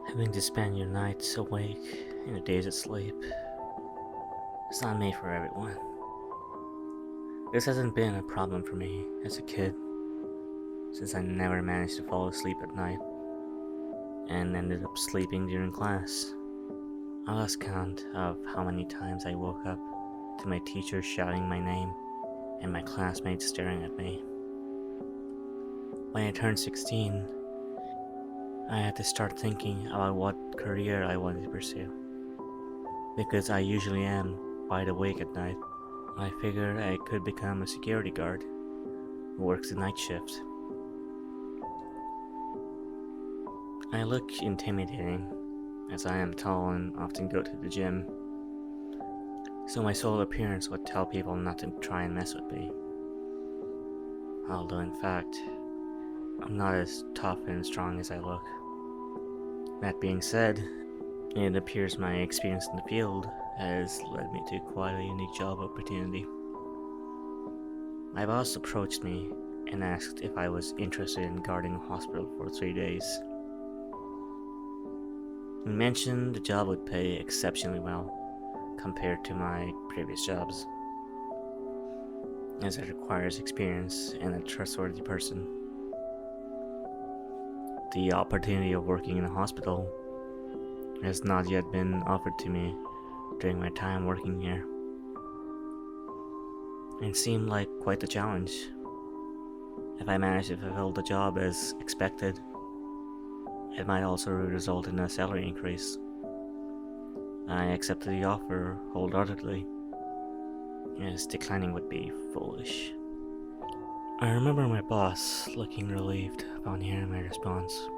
Having to spend your nights awake and your days asleep is not made for everyone. This hasn't been a problem for me as a kid, since I never managed to fall asleep at night and ended up sleeping during class. I lost count of how many times I woke up to my teacher shouting my name and my classmates staring at me. When I turned 16, I had to start thinking about what career I wanted to pursue. Because I usually am wide awake at night, I figured I could become a security guard who works the night shift. I look intimidating, as I am tall and often go to the gym, so my sole appearance would tell people not to try and mess with me. Although in fact, I'm not as tough and strong as I look. That being said, it appears my experience in the field has led me to quite a unique job opportunity. My boss approached me and asked if I was interested in guarding a hospital for 3 days. He mentioned the job would pay exceptionally well compared to my previous jobs, as it requires experience and a trustworthy person. The opportunity of working in a hospital has not yet been offered to me during my time working here. It seemed like quite the challenge. If I managed to fulfill the job as expected, it might also result in a salary increase. I accepted the offer wholeheartedly, as declining would be foolish. I remember my boss looking relieved upon hearing my response.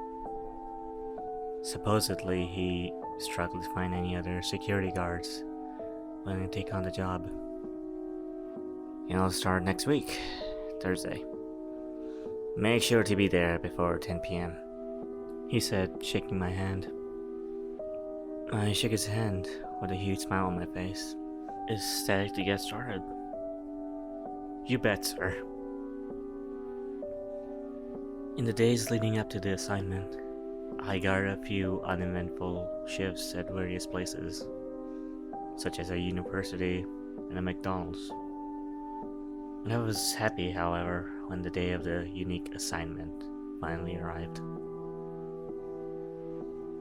Supposedly, he struggled to find any other security guards willing to take on the job. And I'll start next week, Thursday. Make sure to be there before 10 p.m., he said, shaking my hand. I shook his hand with a huge smile on my face, ecstatic to get started. You bet, sir. In the days leading up to the assignment, I guarded a few uneventful shifts at various places, such as a university and a McDonald's. I was happy, however, when the day of the unique assignment finally arrived.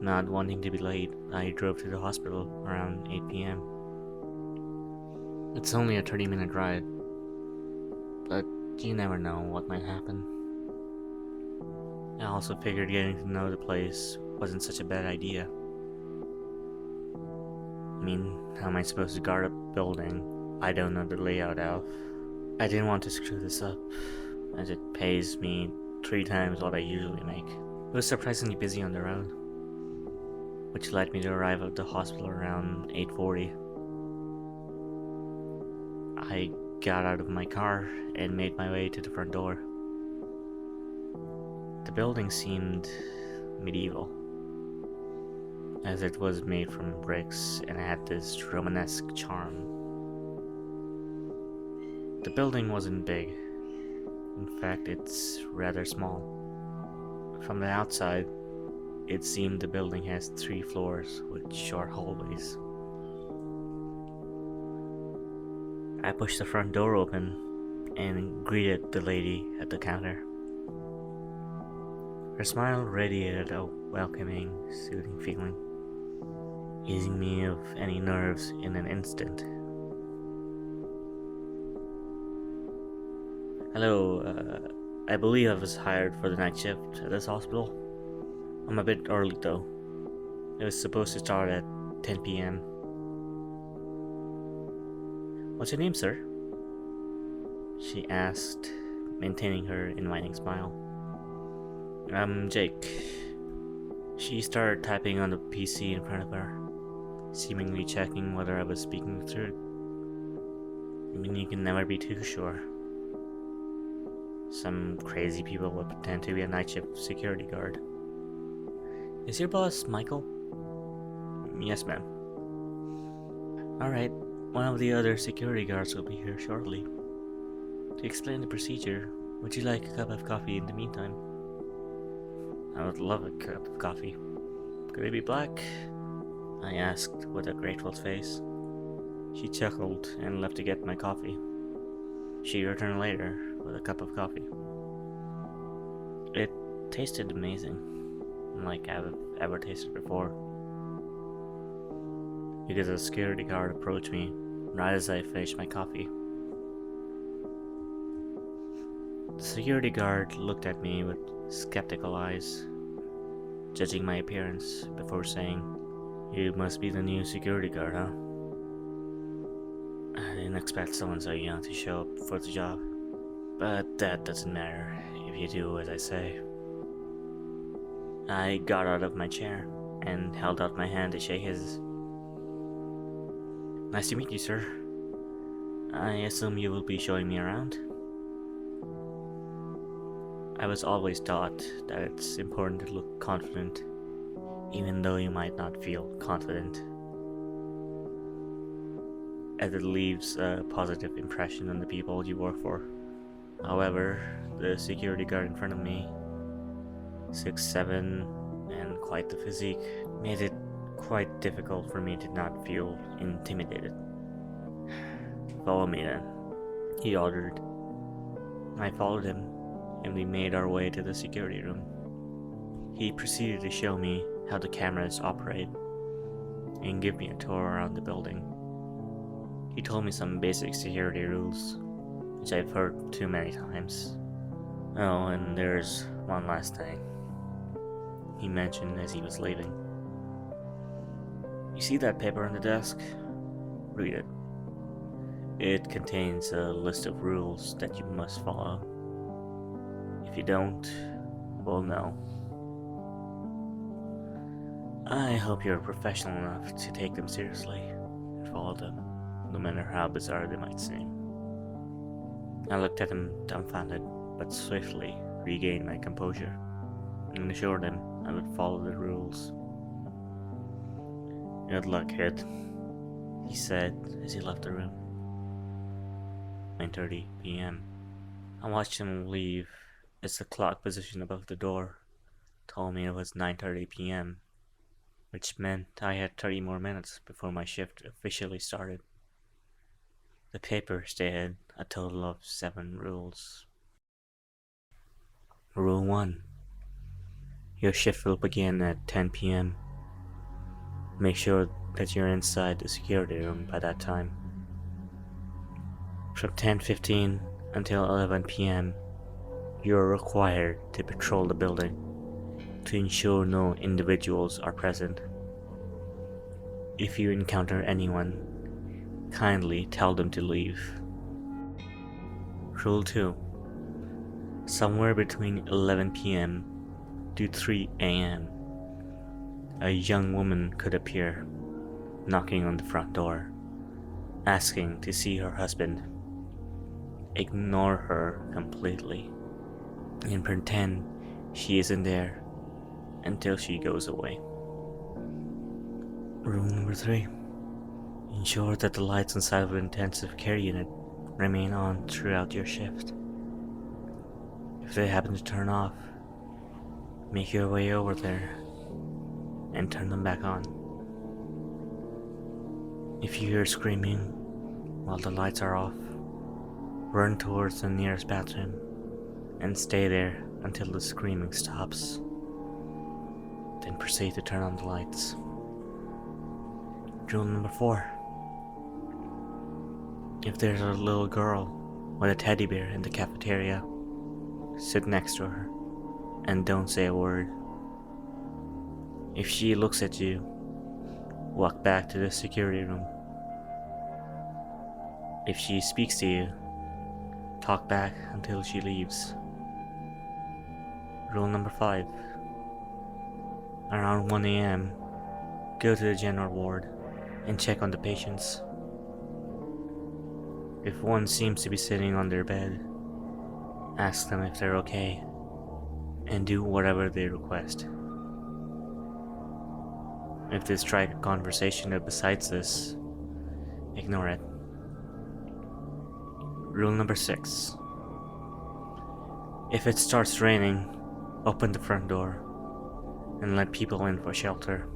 Not wanting to be late, I drove to the hospital around 8 p.m. It's only a 30-minute ride, but you never know what might happen. I also figured getting to know the place wasn't such a bad idea. I mean, how am I supposed to guard a building I don't know the layout of? I didn't want to screw this up, as it pays me 3 times what I usually make. It was surprisingly busy on the road, which led me to arrive at the hospital around 8:40. I got out of my car and made my way to the front door. The building seemed medieval, as it was made from bricks and had this Romanesque charm. The building wasn't big. In fact, it's rather small. From the outside, it seemed the building has 3 floors with short hallways. I pushed the front door open and greeted the lady at the counter. Her smile radiated a welcoming, soothing feeling, easing me of any nerves in an instant. Hello, I believe I was hired for the night shift at this hospital. I'm a bit early though. It was supposed to start at 10 p.m. What's your name, sir? She asked, maintaining her inviting smile. I'm Jake. She started typing on the PC in front of her, seemingly checking whether I was speaking the truth. I mean, you can never be too sure. Some crazy people will pretend to be a night shift security guard. Is your boss Michael? Yes, ma'am. Alright, one of the other security guards will be here shortly. To explain the procedure, would you like a cup of coffee in the meantime? I would love a cup of coffee. Could it be black? I asked with a grateful face. She chuckled and left to get my coffee. She returned later with a cup of coffee. It tasted amazing, unlike I've ever tasted before. Because a security guard approached me right as I finished my coffee. The security guard looked at me with skeptical eyes, judging my appearance before saying, "You must be the new security guard, huh?" I didn't expect someone so young to show up for the job, but that doesn't matter if you do as I say. I got out of my chair and held out my hand to shake his. "Nice to meet you, sir. I assume you will be showing me around?" I was always taught that it's important to look confident, even though you might not feel confident, as it leaves a positive impression on the people you work for. However, the security guard in front of me, 6'7" and quite the physique, made it quite difficult for me to not feel intimidated. "Follow me then," he ordered. I followed him, and we made our way to the security room. He proceeded to show me how the cameras operate and give me a tour around the building. He told me some basic security rules, which I've heard too many times. "Oh, and there's one last thing," he mentioned as he was leaving. "You see that paper on the desk? Read it. It contains a list of rules that you must follow. If you don't, we'll know. I hope you're professional enough to take them seriously and follow them, no matter how bizarre they might seem." I looked at him dumbfounded, but swiftly regained my composure and assured him I would follow the rules. "Good luck, kid," he said as he left the room. 9:30 p.m. I watched him leave as the clock position above the door told me it was 9:30 p.m., which meant I had 30 more minutes before my shift officially started. The paper stated a total of 7 rules. Rule 1. Your shift will begin at 10 p.m. Make sure that you're inside the security room by that time. From 10:15 until 11 p.m., you're required to patrol the building to ensure no individuals are present. If you encounter anyone, kindly tell them to leave. Rule 2. Somewhere between 11 p.m. to 3 a.m., a young woman could appear, knocking on the front door, asking to see her husband. Ignore her completely and pretend she isn't there until she goes away. Rule number 3. Ensure that the lights inside of the intensive care unit remain on throughout your shift. If they happen to turn off, make your way over there and turn them back on. If you hear screaming while the lights are off, run towards the nearest bathroom and stay there until the screaming stops. Then proceed to turn on the lights. Rule number 4. If there's a little girl with a teddy bear in the cafeteria, sit next to her and don't say a word. If she looks at you, walk back to the security room. If she speaks to you, talk back until she leaves. Rule number 5. Around 1 a.m., go to the general ward and check on the patients. If one seems to be sitting on their bed, ask them if they're okay and do whatever they request. If they strike a conversation besides this, ignore it. Rule number 6. If it starts raining, open the front door. and let people in for shelter.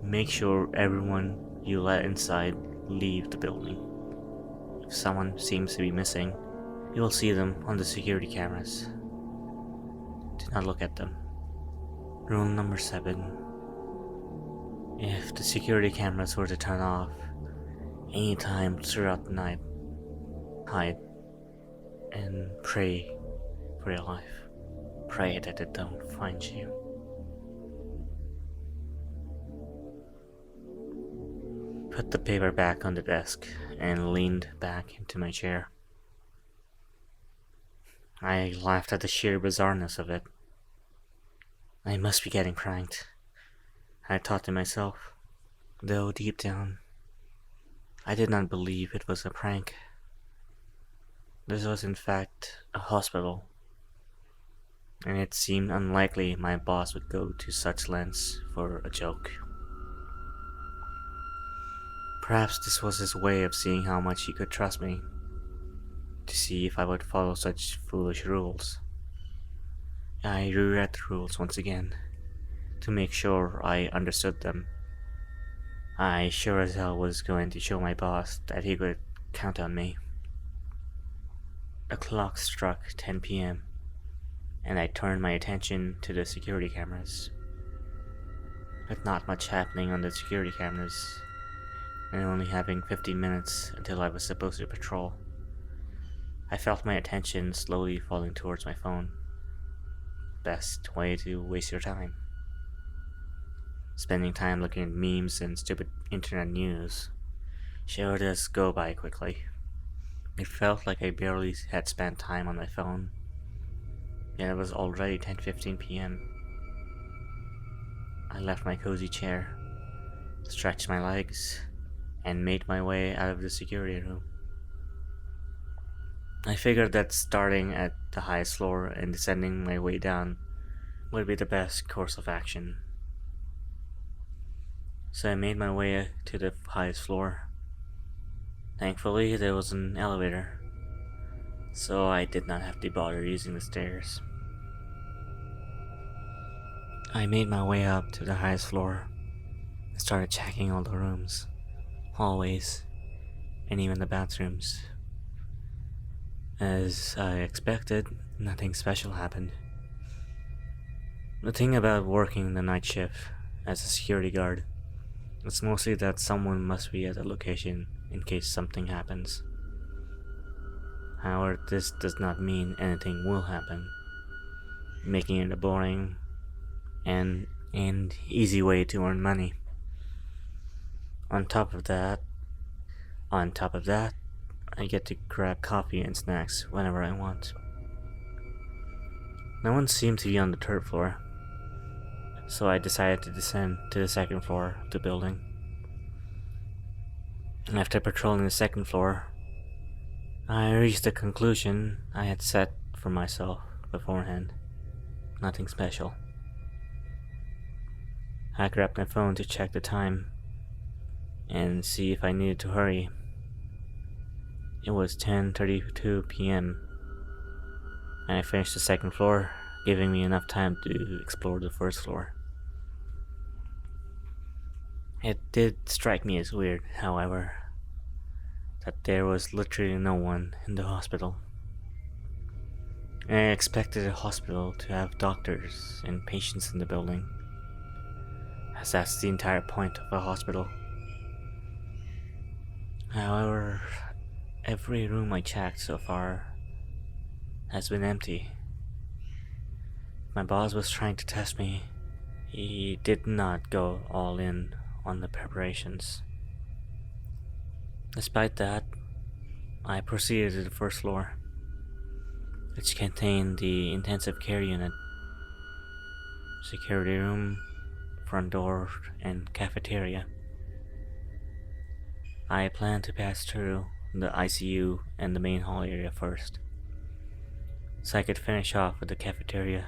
Make sure everyone you let inside leave the building. If someone seems to be missing, you will see them on the security cameras. Do not look at them. Rule number 7. If the security cameras were to turn off anytime throughout the night, hide and pray for your life. Pray that it don't find you. Put the paper back on the desk and leaned back into my chair. I laughed at the sheer bizarreness of it. I must be getting pranked, I thought to myself, though deep down, I did not believe it was a prank. This was in fact a hospital, and it seemed unlikely my boss would go to such lengths for a joke. Perhaps this was his way of seeing how much he could trust me, to see if I would follow such foolish rules. I reread the rules once again, to make sure I understood them. I sure as hell was going to show my boss that he could count on me. The clock struck 10 p.m., and I turned my attention to the security cameras. With not much happening on the security cameras, and only having 15 minutes until I was supposed to patrol, I felt my attention slowly falling towards my phone. Best way to waste your time. Spending time looking at memes and stupid internet news sure does go by quickly. It felt like I barely had spent time on my phone, yet it was already 10:15 p.m. I left my cozy chair, stretched my legs, and made my way out of the security room. I figured that starting at the highest floor and descending my way down would be the best course of action. So I made my way to the highest floor. Thankfully, there was an elevator, so I did not have to bother using the stairs. I made my way up to the highest floor and started checking all the rooms, hallways, and even the bathrooms. As I expected, nothing special happened. The thing about working the night shift as a security guard is mostly that someone must be at the location in case something happens. However, this does not mean anything will happen, making it a boring and easy way to earn money. On top of that, I get to grab coffee and snacks whenever I want. No one seemed to be on the third floor, so I decided to descend to the second floor of the building. After patrolling the second floor, I reached the conclusion I had set for myself beforehand. Nothing special. I grabbed my phone to check the time and see if I needed to hurry. It was 10:32 p.m. and I finished the second floor, giving me enough time to explore the first floor. It did strike me as weird, however, that there was literally no one in the hospital. I expected a hospital to have doctors and patients in the building, as that's the entire point of a hospital. However, every room I checked so far has been empty. My boss was trying to test me. He did not go all in on the preparations. Despite that, I proceeded to the first floor, which contained the intensive care unit, security room, front door, and cafeteria. I planned to pass through the ICU and the main hall area first, so I could finish off with the cafeteria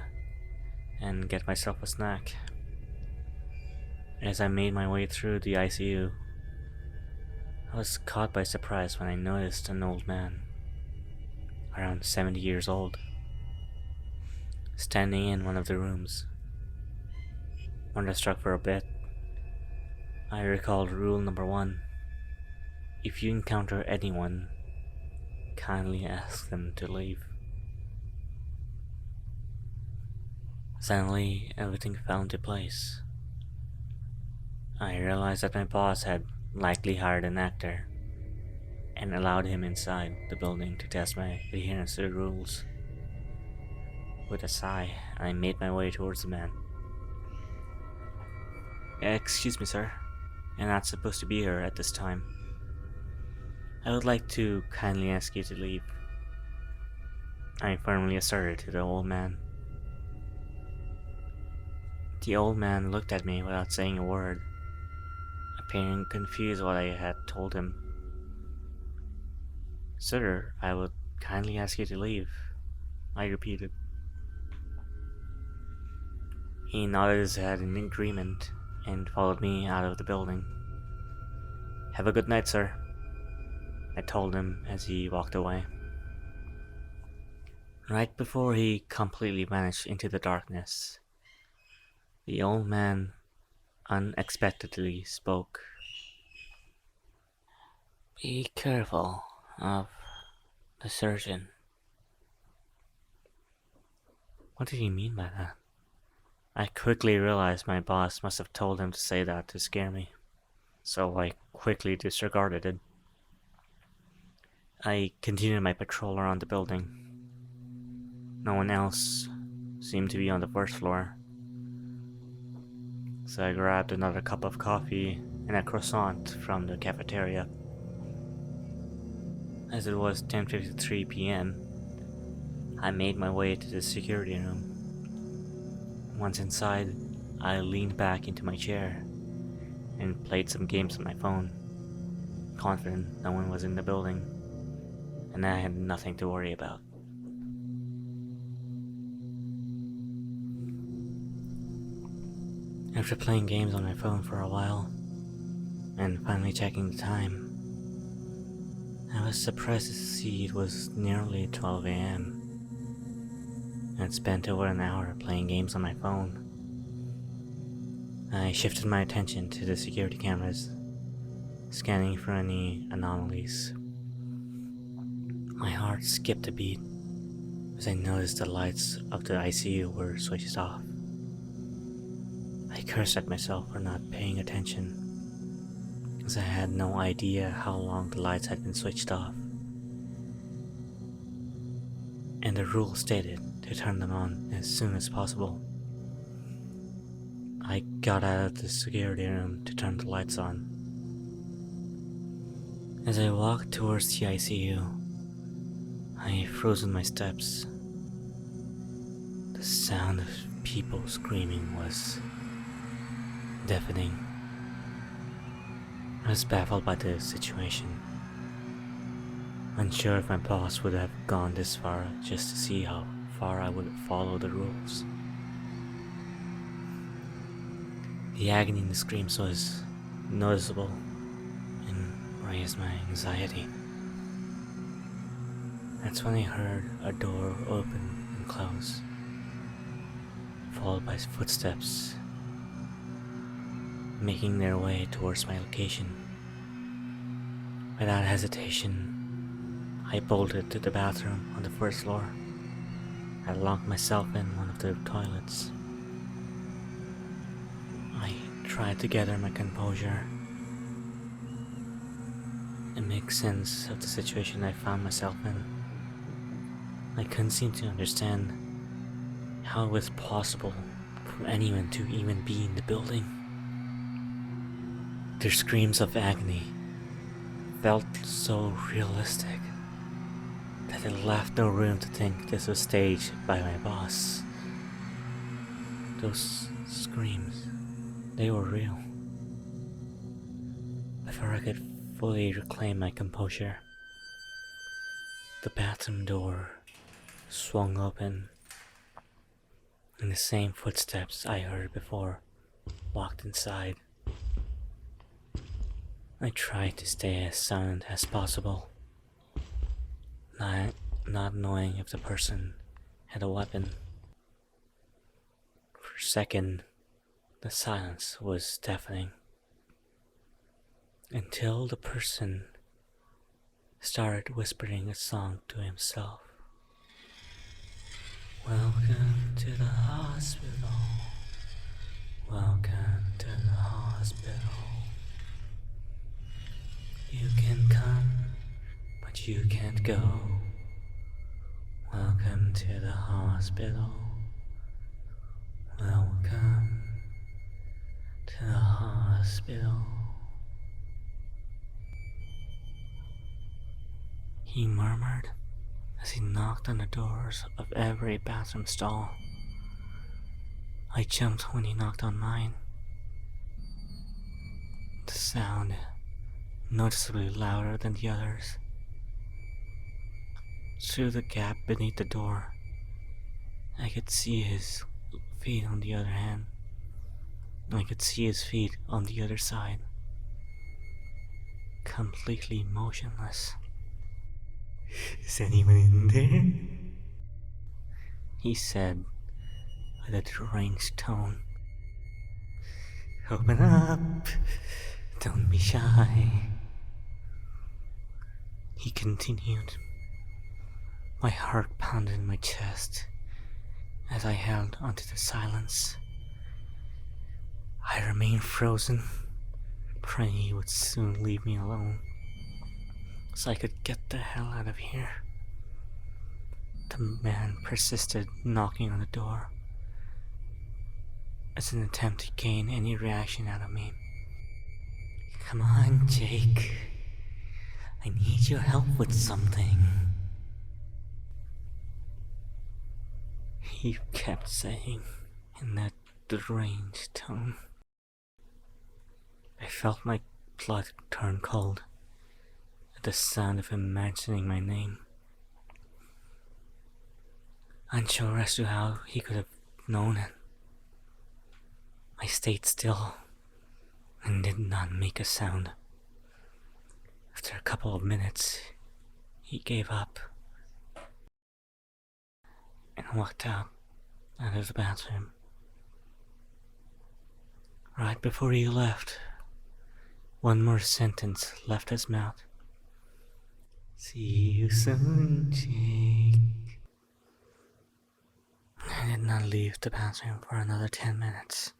and get myself a snack. As I made my way through the ICU, I was caught by surprise when I noticed an old man, around 70 years old, standing in one of the rooms. wonderstruck for a bit. I recalled rule number 1. If you encounter anyone, kindly ask them to leave. Suddenly, everything fell into place. I realized that my boss had likely hired an actor and allowed him inside the building to test my adherence to the rules. With a sigh, I made my way towards the man. Excuse me, sir. You're not supposed to be here at this time. I would like to kindly ask you to leave. I firmly asserted to the old man. The old man looked at me without saying a word, appearing confused what I had told him. Sir, I would kindly ask you to leave, I repeated. He nodded his head in agreement and followed me out of the building. Have a good night, sir, I told him as he walked away. Right before he completely vanished into the darkness, the old man unexpectedly spoke. Be careful of the surgeon. What did he mean by that? I quickly realized my boss must have told him to say that to scare me, so I quickly disregarded it. I continued my patrol around the building. No one else seemed to be on the first floor, so I grabbed another cup of coffee and a croissant from the cafeteria. As it was 10:53 p.m., I made my way to the security room. Once inside, I leaned back into my chair and played some games on my phone, confident no one was in the building, and I had nothing to worry about. After playing games on my phone for a while, and finally checking the time, I was surprised to see it was nearly 12 a.m. I'd spent over an hour playing games on my phone. I shifted my attention to the security cameras, scanning for any anomalies. My heart skipped a beat as I noticed the lights of the ICU were switched off. I cursed at myself for not paying attention, as I had no idea how long the lights had been switched off. And the rule stated to turn them on as soon as possible. I got out of the security room to turn the lights on. As I walked towards the ICU, I froze in my steps. The sound of people screaming was deafening. I was baffled by the situation, unsure if my boss would have gone this far just to see how far I would follow the rules. The agony in the screams was noticeable and raised my anxiety. That's when I heard a door open and close, followed by footsteps making their way towards my location. Without hesitation, I bolted to the bathroom on the first floor. I locked myself in one of the toilets. I tried to gather my composure and make sense of the situation I found myself in. I couldn't seem to understand how it was possible for anyone to even be in the building. Their screams of agony felt so realistic that it left no room to think this was staged by my boss. Those screams, they were real. Before I could fully reclaim my composure, the bathroom door swung open, and the same footsteps I heard before walked inside. I tried to stay as silent as possible, not knowing if the person had a weapon. For a second, The silence was deafening until the person started whispering a song to himself. Welcome to the hospital. Welcome to the hospital. You can come, but you can't go. Welcome to the hospital. Welcome to the hospital. He murmured as he knocked on the doors of every bathroom stall. I jumped when he knocked on mine. The sound, noticeably louder than the others. Through the gap beneath the door, I could see his feet on the other hand. I could see his feet on the other side, completely motionless. Is anyone in there? He said with a deranged tone. Open up, don't be shy. He continued. My heart pounded in my chest as I held onto the silence. I remained frozen, praying he would soon leave me alone, so I could get the hell out of here. The man persisted knocking on the door as an attempt to gain any reaction out of me. Come on, Jake. I need your help with something. He kept saying in that deranged tone. I felt my blood turn cold at the sound of him mentioning my name. Unsure as to how he could have known it, I stayed still and did not make a sound. After a couple of minutes, he gave up and walked out of the bathroom. Right before he left, one more sentence left his mouth. See you soon, Jake. I did not leave the bathroom for another 10 minutes,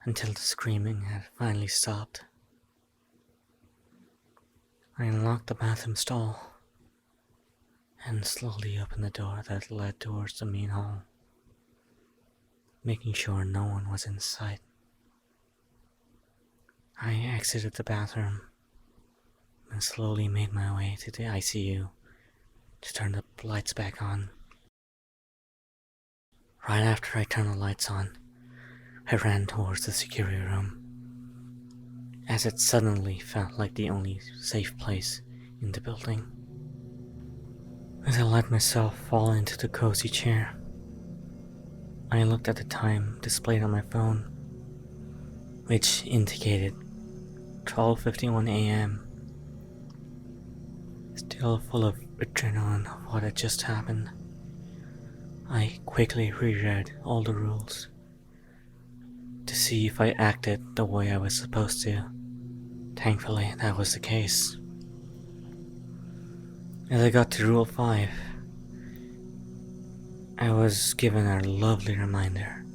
until the screaming had finally stopped. I unlocked the bathroom stall and slowly opened the door that led towards the main hall, making sure no one was in sight. I exited the bathroom and slowly made my way to the ICU to turn the lights back on. Right after I turned the lights on, I ran towards the security room, as it suddenly felt like the only safe place in the building. As I let myself fall into the cozy chair, I looked at the time displayed on my phone, which indicated 12:51 a.m. Still full of adrenaline of what had just happened, I quickly reread all the rules to see if I acted the way I was supposed to. Thankfully, that was the case. As I got to Rule 5, I was given a lovely reminder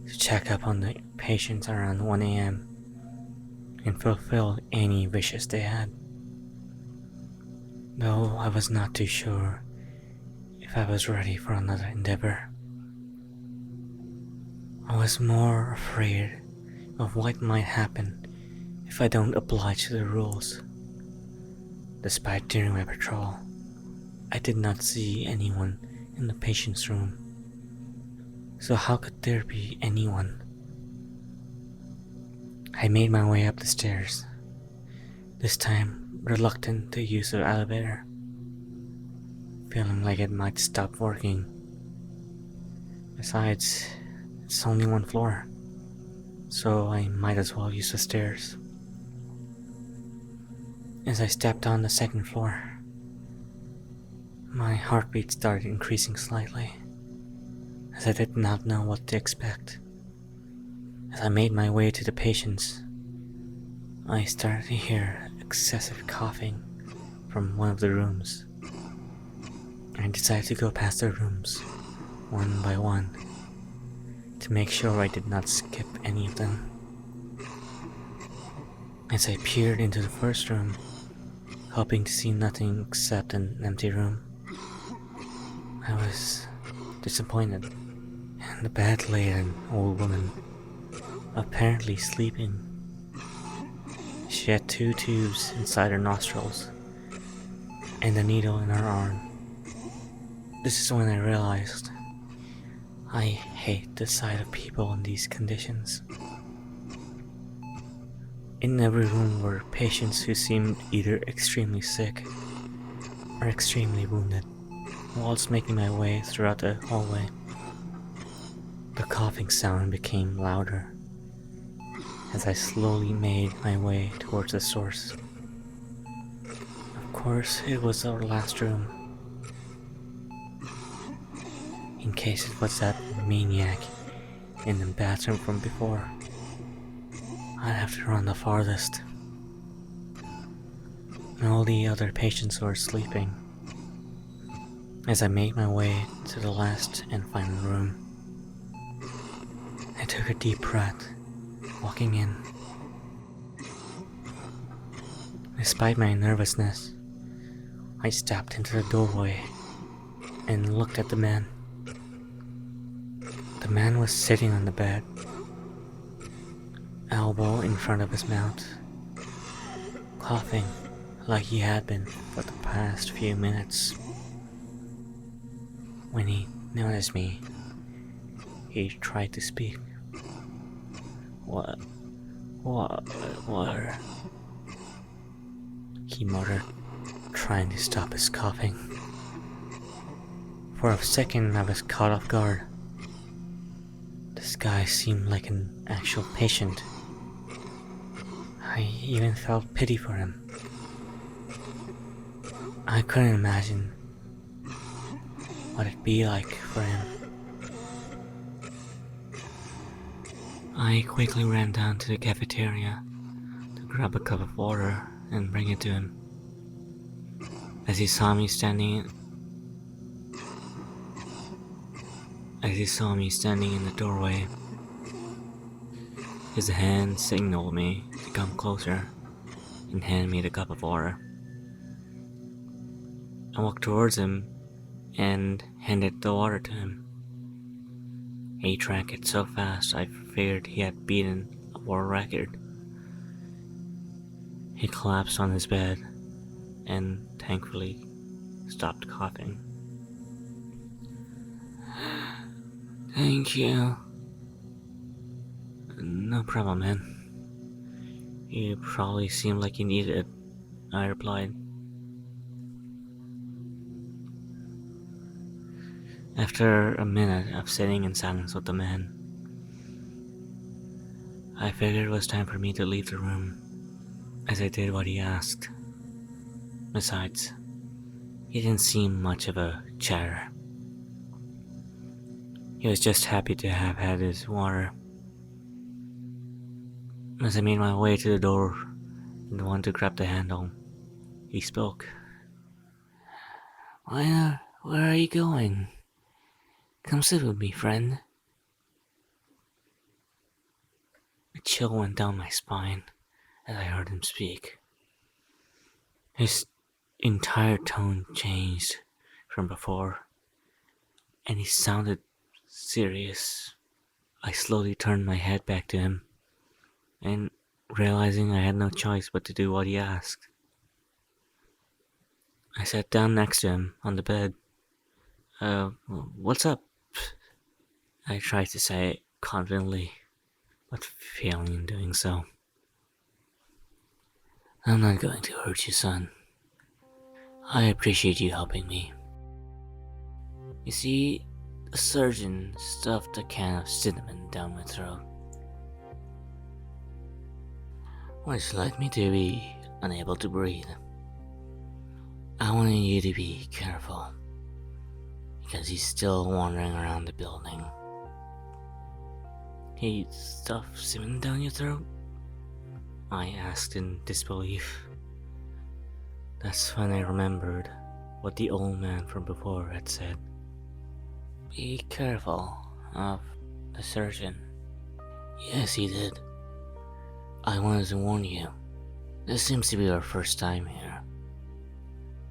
to check up on the patients around 1 a.m. and fulfill any wishes they had. Though I was not too sure if I was ready for another endeavor. I was more afraid of what might happen if I don't oblige to the rules. Despite during my patrol, I did not see anyone in the patient's room. So how could there be anyone? I made my way up the stairs, this time reluctant to use the elevator, feeling like it might stop working. Besides, it's only one floor, so I might as well use the stairs. As I stepped on the second floor, my heartbeat started increasing slightly, as I did not know what to expect. As I made my way to the patients, I started to hear excessive coughing from one of the rooms. I decided to go past the rooms, one by one, to make sure I did not skip any of them. As I peered into the first room, hoping to see nothing except an empty room, I was disappointed. In the bed lay an old woman, apparently sleeping. She had 2 tubes inside her nostrils and a needle in her arm. This is when I realized I hate the sight of people in these conditions. In every room were patients who seemed either extremely sick or extremely wounded. Whilst making my way throughout the hallway, the coughing sound became louder as I slowly made my way towards the source. Of course, it was our last room. In case it was that maniac in the bathroom from before, I'd have to run the farthest. All the other patients were sleeping. As I made my way to the last and final room, I took a deep breath, walking in. Despite my nervousness, I stepped into the doorway and looked at the man. The man was sitting on the bed, elbow in front of his mouth, coughing like he had been for the past few minutes. When he noticed me, he tried to speak. What? He muttered, trying to stop his coughing. For a second I was caught off guard. This guy seemed like an actual patient. I even felt pity for him. I couldn't imagine what it'd be like for him. I quickly ran down to the cafeteria to grab a cup of water and bring it to him. As he saw me standing in the doorway, his hand signaled me to come closer and hand me the cup of water. I walked towards him and handed the water to him. He drank it so fast I feared he had beaten a world record. He collapsed on his bed and thankfully stopped coughing. Thank you. No problem, man. You probably seemed like you needed it, I replied. After a minute of sitting in silence with the man, I figured it was time for me to leave the room, as I did what he asked. Besides, he didn't seem much of a chatter. He was just happy to have had his water. As I made my way to the door and wanted to grab the handle, he spoke. Where are you going? Come sit with me, friend. A chill went down my spine as I heard him speak. His entire tone changed from before, and he sounded serious. I slowly turned my head back to him, and realizing I had no choice but to do what he asked, I sat down next to him on the bed. What's up? I tried to say it confidently, but failing in doing so. I'm not going to hurt you, son. I appreciate you helping me. You see, the surgeon stuffed a can of cinnamon down my throat, which led me to be unable to breathe. I wanted you to be careful, because he's still wandering around the building. hate stuff simmering down your throat? I asked in disbelief. That's when I remembered what the old man from before had said. Be careful of the surgeon. Yes, he did. I wanted to warn you. This seems to be our first time here.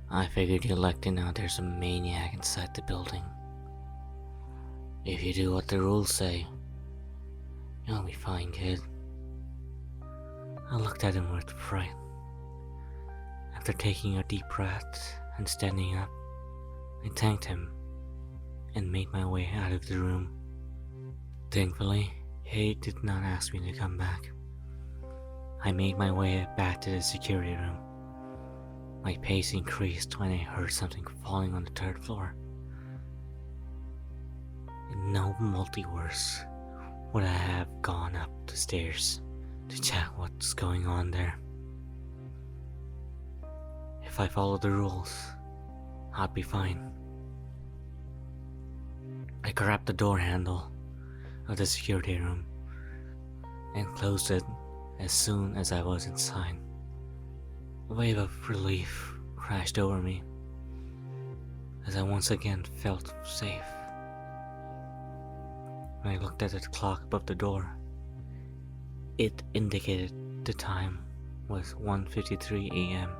I figured you'd like to know there's a maniac inside the building. If you do what the rules say, you'll be fine, kid. I looked at him with fright. After taking a deep breath and standing up, I thanked him and made my way out of the room. Thankfully, he did not ask me to come back. I made my way back to the security room. My pace increased when I heard something falling on the third floor. In no multiverse would I have gone up the stairs to check what's going on there. If I followed the rules, I'd be fine. I grabbed the door handle of the security room and closed it as soon as I was inside. A wave of relief crashed over me as I once again felt safe. When I looked at the clock above the door, it indicated the time was 1:53 a.m.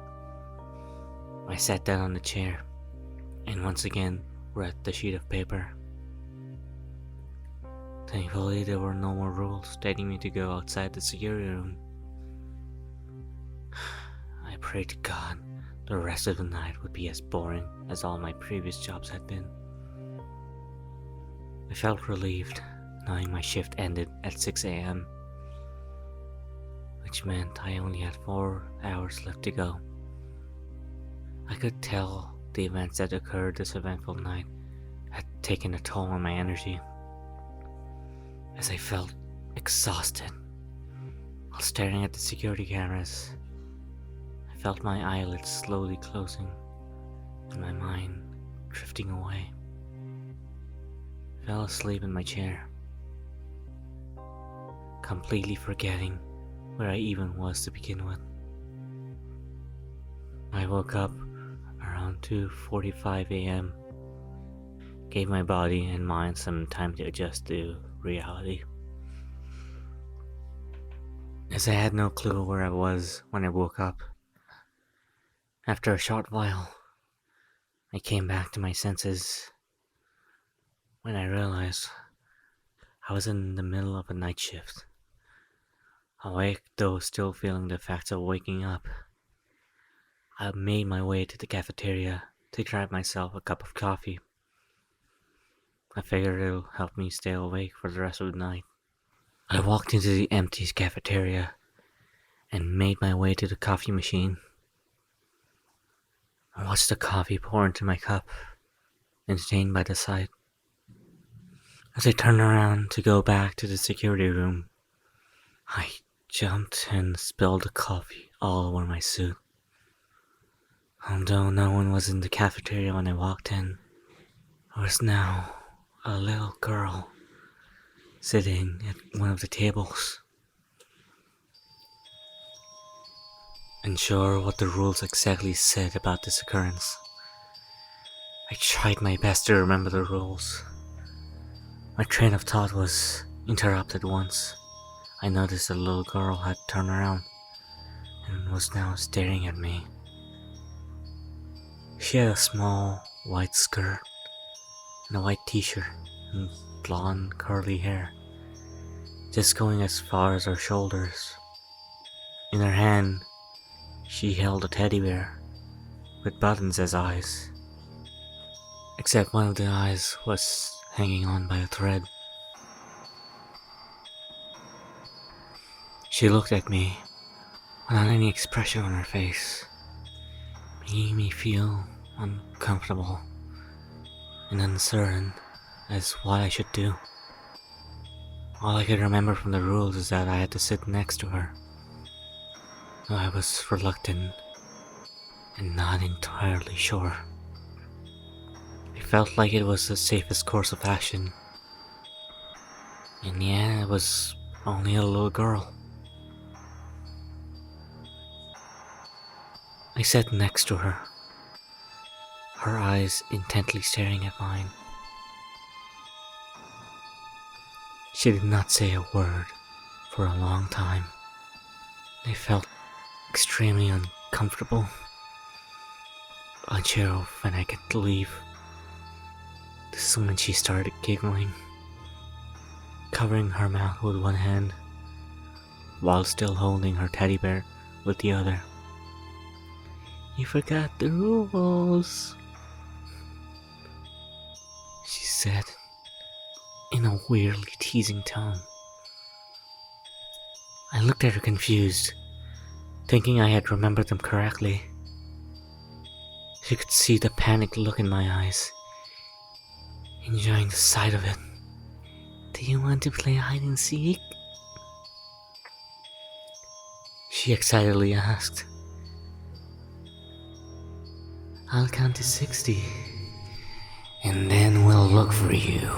I sat down on the chair and once again read the sheet of paper. Thankfully, there were no more rules stating me to go outside the security room. I prayed to God the rest of the night would be as boring as all my previous jobs had been. I felt relieved knowing my shift ended at 6 a.m., which meant I only had 4 hours left to go. I could tell the events that occurred this eventful night had taken a toll on my energy, as I felt exhausted. While staring at the security cameras, I felt my eyelids slowly closing and my mind drifting away. I fell asleep in my chair, completely forgetting where I even was to begin with. I woke up around 2:45 a.m., gave my body and mind some time to adjust to reality, as I had no clue where I was when I woke up. After a short while, I came back to my senses when I realized I was in the middle of a night shift. Awake, though still feeling the effects of waking up, I made my way to the cafeteria to grab myself a cup of coffee. I figured it'll help me stay awake for the rest of the night. I walked into the empty cafeteria and made my way to the coffee machine. I watched the coffee pour into my cup, entertained by the sight. As I turned around to go back to the security room, I jumped and spilled the coffee all over my suit. Although no one was in the cafeteria when I walked in, there was now a little girl sitting at one of the tables. Unsure what the rules exactly said about this occurrence, I tried my best to remember the rules. My train of thought was interrupted once. I noticed the little girl had turned around and was now staring at me. She had a small white skirt and a white t-shirt and blonde curly hair, just going as far as her shoulders. In her hand, she held a teddy bear with buttons as eyes, except one of the eyes was hanging on by a thread. She looked at me without any expression on her face, making me feel uncomfortable and uncertain as what I should do. All I could remember from the rules is that I had to sit next to her, though I was reluctant and not entirely sure. I felt like it was the safest course of action. And yeah, it was only a little girl. I sat next to her, her eyes intently staring at mine. She did not say a word for a long time. I felt extremely uncomfortable, unsure of when I could leave. This is when she started giggling, covering her mouth with one hand, while still holding her teddy bear with the other. "You forgot the rules," she said, in a weirdly teasing tone. I looked at her confused, thinking I had remembered them correctly. She could see the panicked look in my eyes, enjoying the sight of it. "Do you want to play hide and seek?" she excitedly asked. "I'll count to 60, and then we'll look for you."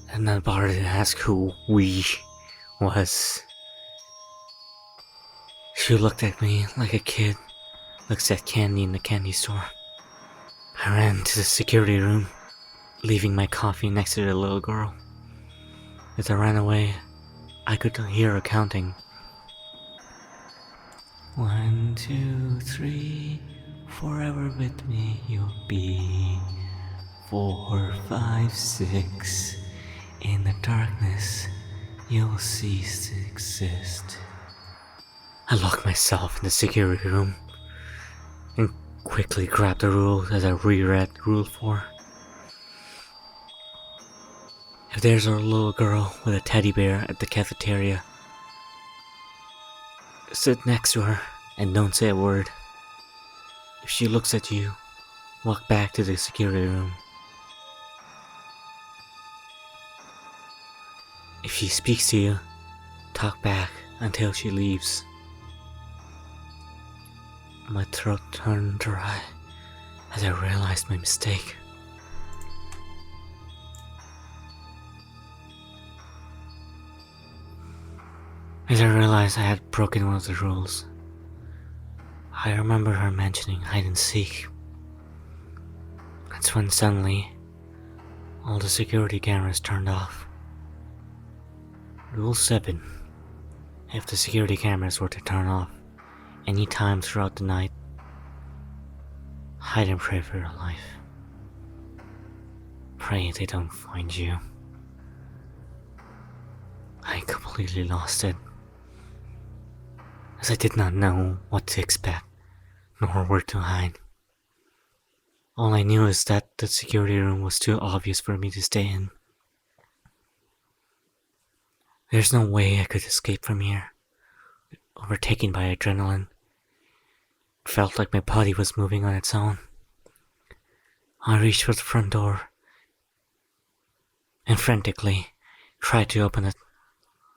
And not bother to ask who "we" was. She looked at me like a kid looks at candy in the candy store. I ran to the security room, leaving my coffee next to the little girl. As I ran away, I could hear her counting. 1, 2, 3, forever with me you'll be. 4, 5, 6, in the darkness you'll cease to exist. I locked myself in the security room and quickly grabbed the rules as I reread Rule 4. If there's a little girl with a teddy bear at the cafeteria, sit next to her and don't say a word. If she looks at you, walk back to the security room. If she speaks to you, talk back until she leaves. My throat turned dry as I realized my mistake. As I realized I had broken one of the rules, I remember her mentioning hide and seek. That's when suddenly all the security cameras turned off. Rule 7. If the security cameras were to turn off any time throughout the night, hide and pray for your life. Pray they don't find you. I completely lost it, as I did not know what to expect, nor where to hide. All I knew is that the security room was too obvious for me to stay in. There's no way I could escape from here. Overtaken by adrenaline, it felt like my body was moving on its own. I reached for the front door and frantically tried to open it.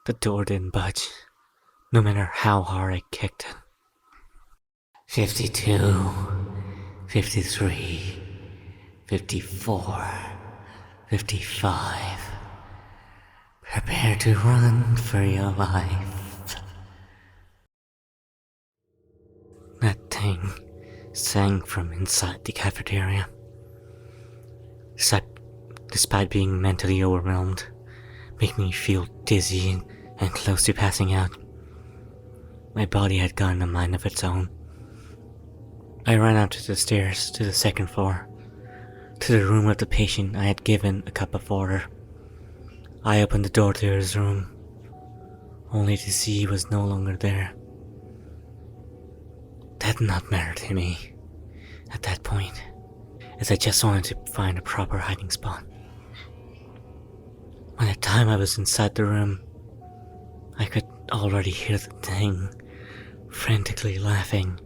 The door didn't budge, no matter how hard I kicked it. 52, 53, 54, 55. Prepare to run for your life. That thing sang from inside the cafeteria. Despite being mentally overwhelmed, making me feel dizzy and close to passing out. My body had gotten a mind of its own. I ran out to the stairs to the second floor, to the room of the patient I had given a cup of water. I opened the door to his room, only to see he was no longer there. That did not matter to me at that point, as I just wanted to find a proper hiding spot. By the time I was inside the room, I could already hear the thing frantically laughing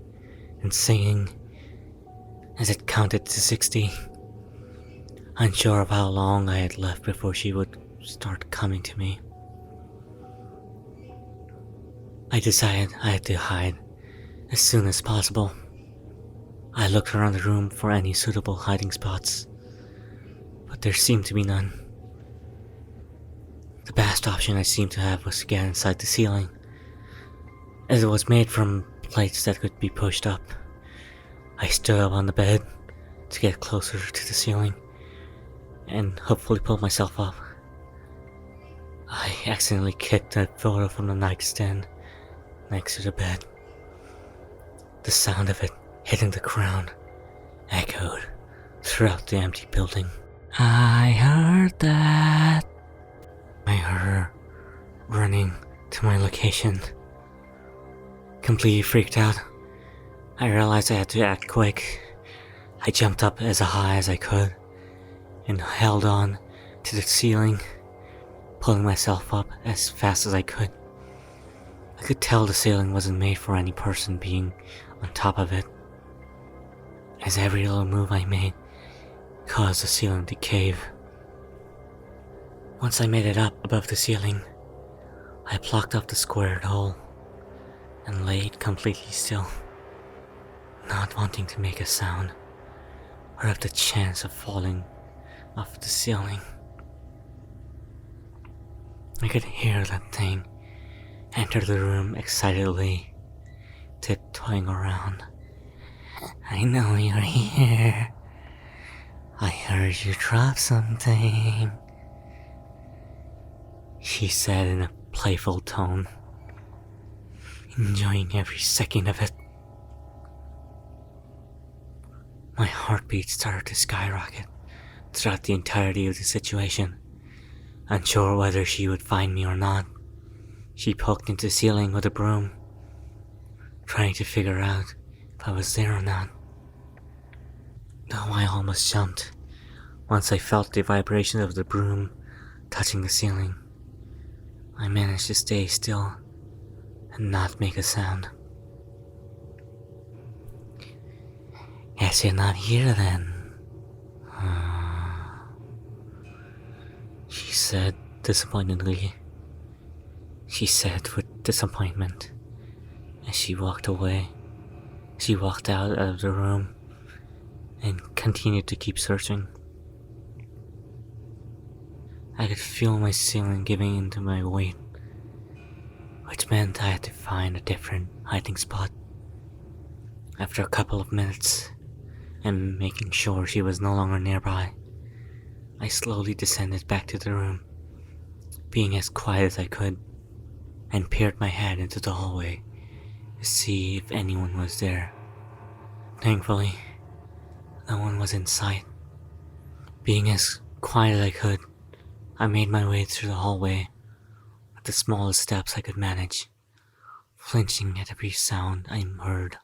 and singing as it counted to 60, unsure of how long I had left before she would start coming to me. I decided I had to hide as soon as possible. I looked around the room for any suitable hiding spots, but there seemed to be none. The best option I seemed to have was to get inside the ceiling, as it was made from plates that could be pushed up. I stood up on the bed to get closer to the ceiling and hopefully pull myself up. I accidentally kicked a photo from the nightstand next to the bed. The sound of it hitting the ground echoed throughout the empty building. I heard that. I heard her running to my location. Completely freaked out, I realized I had to act quick. I jumped up as high as I could and held on to the ceiling, pulling myself up as fast as I could. I could tell the ceiling wasn't made for any person being on top of it, as every little move I made caused the ceiling to cave. Once I made it up above the ceiling, I blocked off the squared hole and laid completely still, not wanting to make a sound or have the chance of falling off the ceiling. I could hear that thing enter the room excitedly, tiptoeing around. I know you're here. I heard you drop something, she said in a playful tone, enjoying every second of it. My heartbeat started to skyrocket throughout the entirety of the situation. Unsure whether she would find me or not, she poked into the ceiling with a broom, trying to figure out if I was there or not. Though I almost jumped once I felt the vibration of the broom touching the ceiling, I managed to stay still and not make a sound. Guess you're not here then, she said disappointedly. She said with disappointment as she walked away. She walked out of the room and continued to keep searching. I could feel my ceiling giving into my weight, which meant I had to find a different hiding spot. After a couple of minutes, and making sure she was no longer nearby, I slowly descended back to the room, being as quiet as I could, and peered my head into the hallway to see if anyone was there. Thankfully, no one was in sight. Being as quiet as I could, I made my way through the hallway with the smallest steps I could manage, flinching at every sound I heard.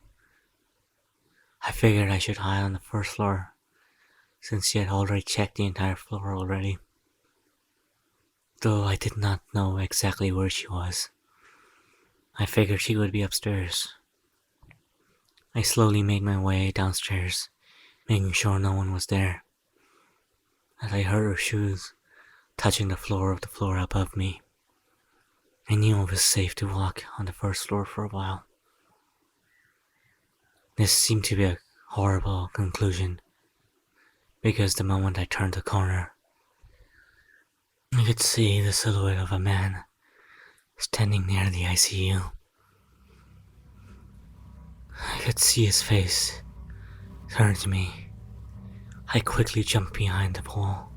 I figured I should hide on the first floor, since she had already checked the entire floor already. Though I did not know exactly where she was, I figured she would be upstairs. I slowly made my way downstairs, making sure no one was there. As I heard her shoes touching the floor above me, I knew it was safe to walk on the first floor for a while. This seemed to be a horrible conclusion, because the moment I turned the corner, I could see the silhouette of a man standing near the ICU. I could see his face turn to me. I quickly jumped behind the wall,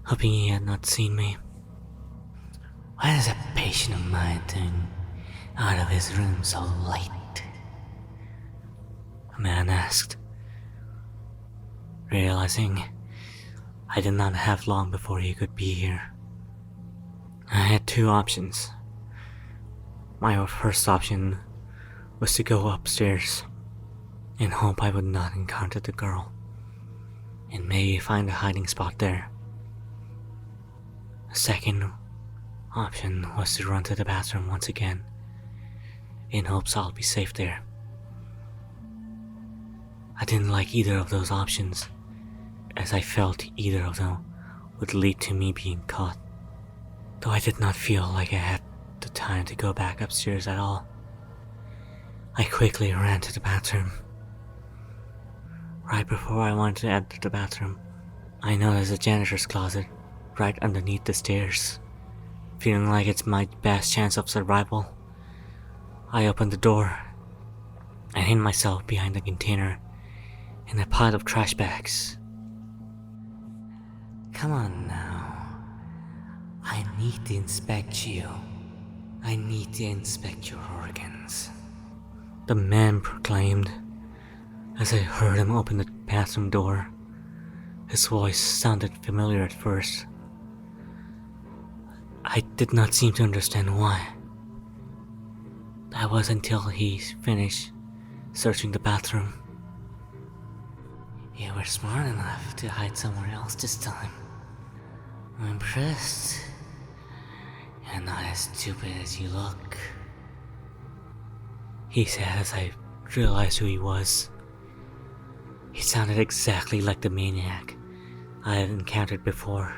hoping he had not seen me. Why is a patient of mine doing out of his room so late? The man asked, realizing I did not have long before he could be here. I had two options. My first option was to go upstairs and hope I would not encounter the girl, and maybe find a hiding spot there. The second option was to run to the bathroom once again, in hopes I'll be safe there. I didn't like either of those options, as I felt either of them would lead to me being caught. Though I did not feel like I had the time to go back upstairs at all, I quickly ran to the bathroom. Right before I wanted to enter the bathroom, I noticed a janitor's closet right underneath the stairs. feeling like it's my best chance of survival. I open the door and hid myself behind the container in a pile of trash bags. Come on now. I need to inspect you. I need to inspect your organs, the man proclaimed as I heard him open the bathroom door. His voice sounded familiar at first. I did not seem to understand why. That was until he finished searching the bathroom. You were smart enough to hide somewhere else this time. I'm impressed. You're not as stupid as you look, he said as I realized who he was. He sounded exactly like the maniac I had encountered before.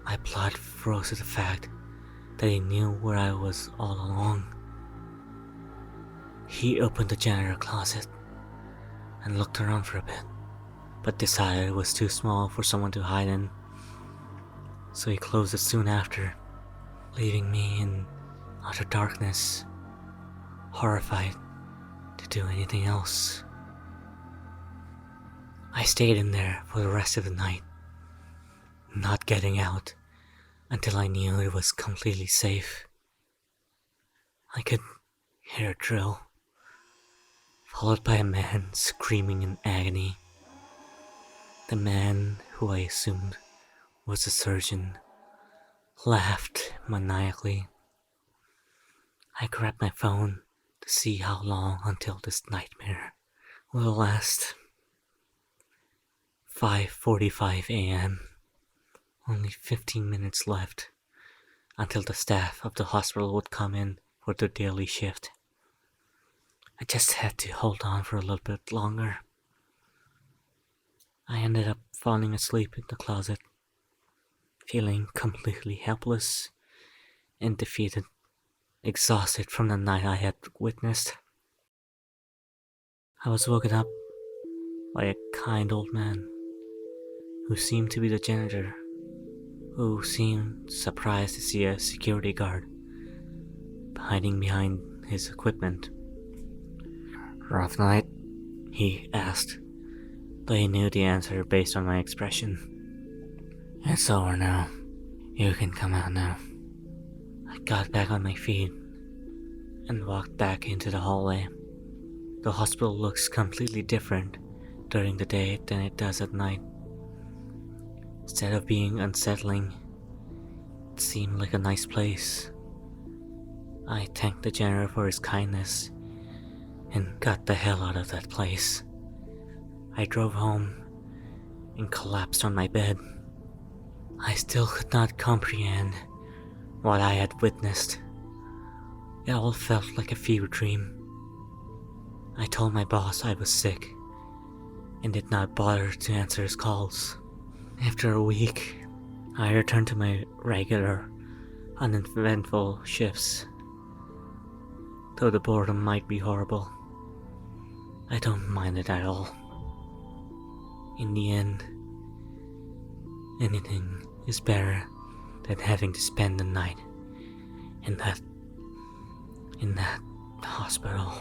My blood froze at the fact that he knew where I was all along. He opened the janitor closet and looked around for a bit, but decided it was too small for someone to hide in, so he closed it soon after, leaving me in utter darkness, horrified to do anything else. I stayed in there for the rest of the night, not getting out until I knew it was completely safe. I could hear a drill, followed by a man screaming in agony. The man, who I assumed was a surgeon, laughed maniacally. I grabbed my phone to see how long until this nightmare will last. 5:45 a.m. Only 15 minutes left until the staff of the hospital would come in for their daily shift. I just had to hold on for a little bit longer. I ended up falling asleep in the closet, feeling completely helpless and defeated, exhausted from the night I had witnessed. I was woken up by a kind old man who seemed to be the janitor, who seemed surprised to see a security guard hiding behind his equipment. Rough night? He asked, though he knew the answer based on my expression. It's over now. You can come out now. I got back on my feet and walked back into the hallway. The hospital looks completely different during the day than it does at night. Instead of being unsettling, it seemed like a nice place. I thanked the janitor for his kindness and got the hell out of that place. I drove home and collapsed on my bed. I still could not comprehend what I had witnessed. It all felt like a fever dream. I told my boss I was sick and did not bother to answer his calls. After a week, I returned to my regular, uneventful shifts. Though the boredom might be horrible, I don't mind it at all. In the end, anything is better than having to spend the night in that hospital.